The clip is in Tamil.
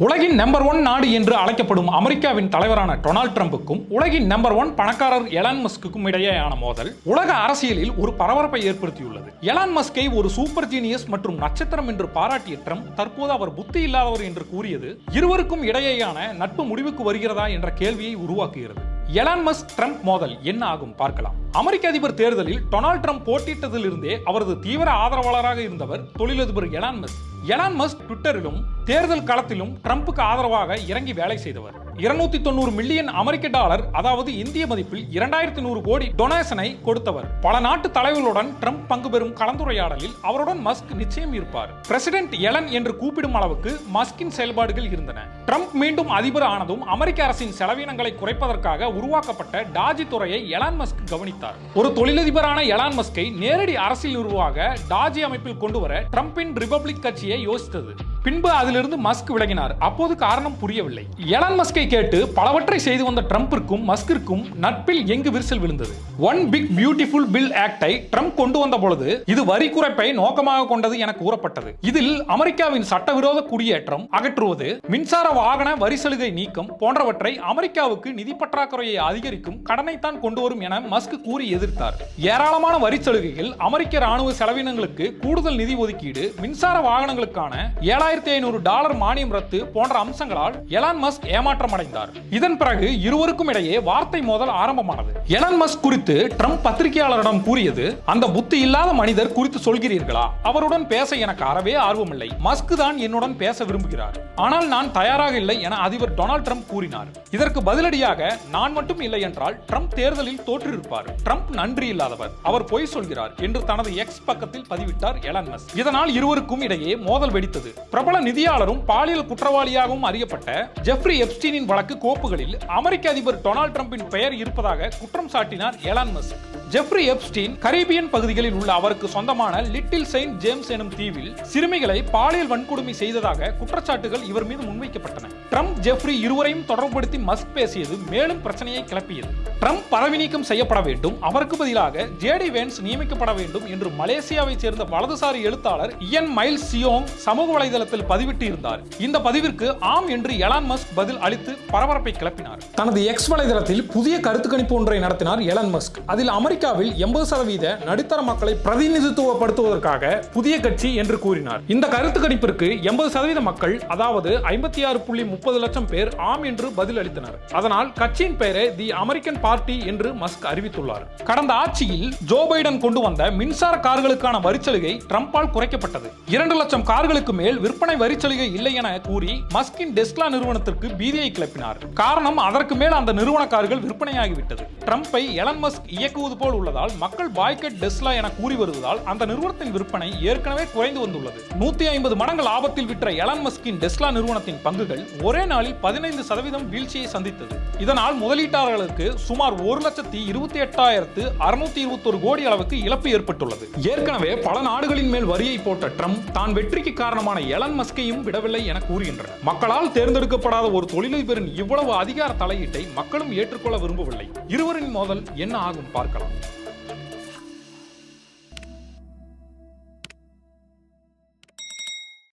உலகின் நம்பர் 1 நாடு என்று அழைக்கப்படும் அமெரிக்காவின் தலைவரான டொனால்ட் ட்ரம்புக்கும் உலகின் நம்பர் 1 பணக்காரர் எலான் மஸ்குக்கும் இடையேயான மோதல் உலக அரசியலில் ஒரு பரபரப்பை ஏற்படுத்தியுள்ளது. எலான் மஸ்கை ஒரு சூப்பர் ஜீனியஸ் மற்றும் நட்சத்திரம் என்று பாராட்டிய ட்ரம்ப் தற்போது அவர் புத்தி இல்லாதவர் என்று கூறியது இருவருக்கும் இடையேயான நட்பு முடிவுக்கு வருகிறதா என்ற கேள்வியை உருவாக்குகிறது. எலான் மஸ்க் ட்ரம்ப் மோதல் என்ன ஆகும் பார்க்கலாம். அமெரிக்க அதிபர் தேர்தலில் டொனால்ட் ட்ரம்ப் போட்டியிட்டதிலிருந்தே அவரது தீவிர ஆதரவாளராக இருந்தவர் தொழிலதிபர் எலான் மஸ்க். எலான் மஸ்க் ட்விட்டரிலும் தேர்தல் களத்திலும் ட்ரம்புக்கு ஆதரவாக இறங்கி வேலை செய்தவர். 290 மில்லியன் அமெரிக்க டாலர், அதாவது இந்திய மதிப்பில் 2100 கோடி டொனேஷனை கொடுத்தவர். பல நாட்டு தலைவர்களுடன் ட்ரம்ப் பங்கு பெறும் கலந்துரையாடலில் அவருடன் மஸ்க் நிச்சயம் இருப்பார். பிரசிடென்ட் எலன் என்று கூப்பிடும் அளவுக்கு மஸ்கின் செயல்பாடுகள் இருந்தன. ட்ரம்ப் மீண்டும் அதிபர் ஆனதும் அமெரிக்க அரசின் செலவினங்களை குறைப்பதற்காக உருவாக்கப்பட்ட டாஜி துறையை எலான் மஸ்க் கவனித்தார். ஒரு தொழிலதிபரான எலான் மஸ்கை நேரடி அரசியல் நிர்வாக டாஜி அமைப்பில் கொண்டு வர ட்ரம்பின் ரிபப்ளிக் கட்சியை யோசித்தது. பின்பு அதிலிருந்து மஸ்க் விலகினார். அப்போது காரணம் புரியவில்லை. எலான் மஸ்கை கேட்டு பலவற்றை செய்து வந்த ட்ரம்பிற்கும் மஸ்கிற்கும் நட்பில் எங்கு விரிசல் விழுந்தது. ஒன் பிக் பியூட்டிஃபுல் பில் ஆக்டை ட்ரம்ப் கொண்டு வந்த பொழுது இது வரி குறைப்பை நோக்கமாக கொண்டது என கூறப்பட்டது. இதில் அமெரிக்காவின் சட்டவிரோத குடியேற்றம் அகற்றுவது, மின்சார வாகன வரி சலுகை நீக்கம் போன்றவற்றை அமெரிக்காவுக்கு நிதி பற்றாக்குறையை அதிகரிக்கும் கடனைத்தான் கொண்டு வரும் என மஸ்க் கூறி எதிர்த்தார். ஏராளமான வரி சலுகைகள், அமெரிக்க ராணுவ செலவினங்களுக்கு கூடுதல் நிதி ஒதுக்கீடு, மின்சார வாகனங்களுக்கான $7,500 மானியம் ரத்து போன்ற அம்சங்களால் எலான் மஸ்க் ஏமாற்றம் அடைந்தார். இதன் பிறகு இருவருக்கும் இடையே வார்த்தை மோதல் ஆரம்பமானது. எலான் மஸ்க் குறித்து ட்ரம்ப் பத்திரிகையாளரிடம் கூறியது, அந்த புத்தி இல்லாத மனிதர் குறித்து சொல்கிறீர்களா? அவருடன் பேச எனக்கு அறவே ஆர்வமில்லை. மஸ்க் தான் என்னுடன் பேச விரும்புகிறார், ஆனால் நான் தயாராக இல்லை என அதிபர் டொனால்ட் ட்ரம்ப் கூறினார். இதற்கு பதிலடியாக, நான் மட்டும் இல்லை என்றால் ட்ரம்ப் தேர்தலில் தோற்றிருப்பார். ட்ரம்ப் நன்றி இல்லாதவர், அவர் பொய் சொல்கிறார் என்று தனது எக்ஸ் பக்கத்தில் பதிவிட்டார் எலான் மஸ்க். இதனால் இருவருக்கும் இடையே மோதல் வெடித்தது. பிரபல நிதியாளரும் பாலியல் குற்றவாளியாகவும் அறியப்பட்ட ஜெஃப்ரி எப்ஸ்டீனின் வழக்கு கோப்புகளில் அமெரிக்க அதிபர் டொனால்ட் ட்ரம்பின் பெயர் இருப்பதாக குற்றம் சாட்டினார் Elon Musk. Jeffrey Epstein Caribbean பகுதிகளில் உள்ள அவருக்கு சொந்தமான லிட்டில் செயின்ட் ஜேம்ஸ் எனும் தீவில் சிறுமிகளை பாலியல் வன்கொடுமை செய்ததாக குற்றச்சாட்டுகள் இவர் மீது முன்வைக்கப்பட்டன. ட்ரம்ப் ஜெஃப்ரி இருவரையும் தொடர்புபடுத்தி மஸ்க் பேசியது மேலும் பிரச்சனையை கிளப்பியது. ட்ரம்ப் பதவி நீக்கம் செய்யப்பட வேண்டும், அவருக்கு பதிலாக ஜேடி வேன்ஸ் நியமிக்கப்பட வேண்டும் என்று மலேசியாவை சேர்ந்த வலதுசாரி எழுத்தாளர் இயன் மைல்ஸ் சியோங் சமூக வலைதளத்தில் பதிவிட்டு இருந்தார். இந்த பதிவிற்கு ஆம் என்று எலான் மஸ்க் பதில் அளித்து பரபரப்பை கிளப்பினார். தனது எக்ஸ் வலைதளத்தில் புதிய கருத்து கணிப்பு ஒன்றை நடத்தினார் எலான் மஸ்க். அதில் அமெரிக்காவில் 80% நடுத்தர மக்களை பிரதிநிதித்துவப்படுத்துவதற்காக புதிய கட்சி என்று கூறினார். இந்த கருத்து கணிப்பிற்கு 80% மக்கள், அதாவது 56.30 லட்சம் பேர் ஆம் என்று பதில் அளித்தனர். அதனால் கட்சியின் பெயரை தி அமெரிக்கன் பார்ட்டி என்று மஸ்க் அறிவித்துள்ளார். கடந்த ஆட்சியில் ஜோ பைடன் கொண்டு வந்த மின்சார கார்களுக்கான வரிச்சலுகை ட்ரம்பால் குறைக்கப்பட்டது. 2 லட்சம் கார்களுக்கு மேல் விற்பனை வரிச்சலுகை இல்லை என கூறி மஸ்கின் டெஸ்லா நிறுவனத்திற்கு பீதியை கிளப்பினார். காரணம், அதற்கு மேல் அந்த நிறுவன கார்கள் விற்பனையாகிவிட்டது. ட்ரம்பை எலான் மஸ்க் இயக்குவது போல் உள்ளதால் மக்கள் பாய்கட் டெஸ்லா என கூறி வருவதால் அந்த நிறுவனத்தின் விற்பனை ஏற்கனவே குறைந்து வந்துள்ளது. 150 மடங்கு லாபத்தில் விற்ற எலான் மஸ்கின் டெஸ்லா நிறுவனத்தின் பங்குகள் ஒரே நாளில் 15% வீழ்ச்சியை சந்தித்தது. இதனால் முதலீட்டாளர்களுக்கு சுமார் 1,28,621 கோடி அளவுக்கு இழப்பு ஏற்பட்டுள்ளது. ஏற்கனவே பல நாடுகளின் மேல் வரியை போட்ட ட்ரம்ப் தான் வெற்றிக்கு காரணமான எலான் மஸ்கையும் விடவில்லை என கூறுகின்றனர். மக்களால் தேர்ந்தெடுக்கப்படாத ஒரு தொழிலதிபரின் இவ்வளவு அதிகார தலையீட்டை மக்களும் ஏற்றுக்கொள்ள விரும்பவில்லை. இருவரின் மோதல் என்ன ஆகும் பார்க்கலாம்.